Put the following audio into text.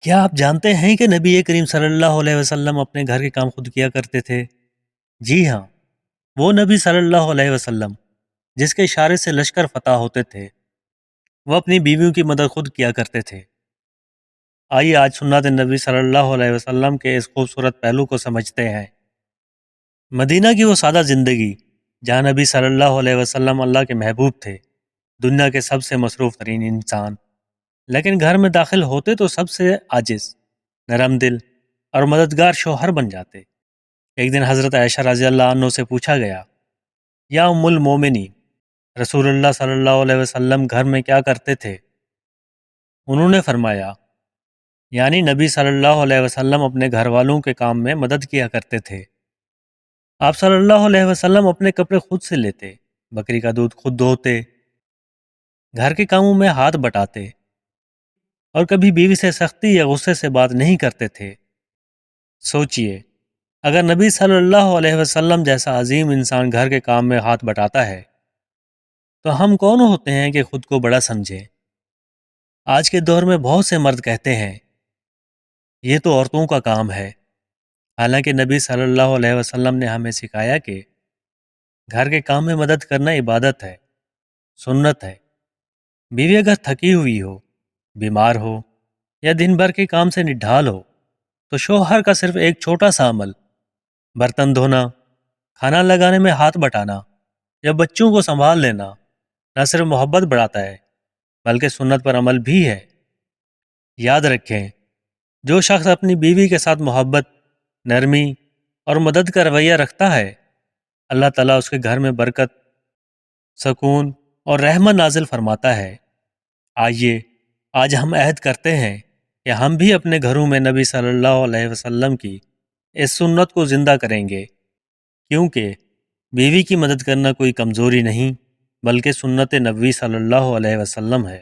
کیا آپ جانتے ہیں کہ نبی کریم صلی اللہ علیہ وسلم اپنے گھر کے کام خود کیا کرتے تھے؟ جی ہاں، وہ نبی صلی اللہ علیہ وسلم جس کے اشارے سے لشکر فتح ہوتے تھے، وہ اپنی بیویوں کی مدد خود کیا کرتے تھے۔ آئیے آج سنت نبی صلی اللہ علیہ وسلم کے اس خوبصورت پہلو کو سمجھتے ہیں۔ مدینہ کی وہ سادہ زندگی جہاں نبی صلی اللہ علیہ وسلم اللہ کے محبوب تھے، دنیا کے سب سے مصروف ترین انسان، لیکن گھر میں داخل ہوتے تو سب سے عاجز، نرم دل اور مددگار شوہر بن جاتے۔ ایک دن حضرت عائشہ رضی اللہ عنہ سے پوچھا گیا، یا ام المومنین، رسول اللہ صلی اللہ علیہ وسلم گھر میں کیا کرتے تھے؟ انہوں نے فرمایا، یعنی نبی صلی اللہ علیہ وسلم اپنے گھر والوں کے کام میں مدد کیا کرتے تھے۔ آپ صلی اللہ علیہ وسلم اپنے کپڑے خود سے لیتے، بکری کا دودھ خود دھوتے، گھر کے کاموں میں ہاتھ بٹاتے، اور کبھی بیوی سے سختی یا غصے سے بات نہیں کرتے تھے۔ سوچئے، اگر نبی صلی اللہ علیہ وسلم جیسا عظیم انسان گھر کے کام میں ہاتھ بٹاتا ہے تو ہم کون ہوتے ہیں کہ خود کو بڑا سمجھیں؟ آج کے دور میں بہت سے مرد کہتے ہیں یہ تو عورتوں کا کام ہے، حالانکہ نبی صلی اللہ علیہ وسلم نے ہمیں سکھایا کہ گھر کے کام میں مدد کرنا عبادت ہے، سنت ہے۔ بیوی اگر تھکی ہوئی ہو، بیمار ہو یا دن بھر کے کام سے نڈھال ہو تو شوہر کا صرف ایک چھوٹا سا عمل، برتن دھونا، کھانا لگانے میں ہاتھ بٹانا یا بچوں کو سنبھال لینا، نہ صرف محبت بڑھاتا ہے بلکہ سنت پر عمل بھی ہے۔ یاد رکھیں، جو شخص اپنی بیوی کے ساتھ محبت، نرمی اور مدد کا رویہ رکھتا ہے، اللہ تعالیٰ اس کے گھر میں برکت، سکون اور رحمت نازل فرماتا ہے۔ آئیے آج ہم عہد کرتے ہیں کہ ہم بھی اپنے گھروں میں نبی صلی اللہ علیہ وسلم کی اس سنت کو زندہ کریں گے، کیونکہ بیوی کی مدد کرنا کوئی کمزوری نہیں بلکہ سنت نبی صلی اللہ علیہ وسلم ہے۔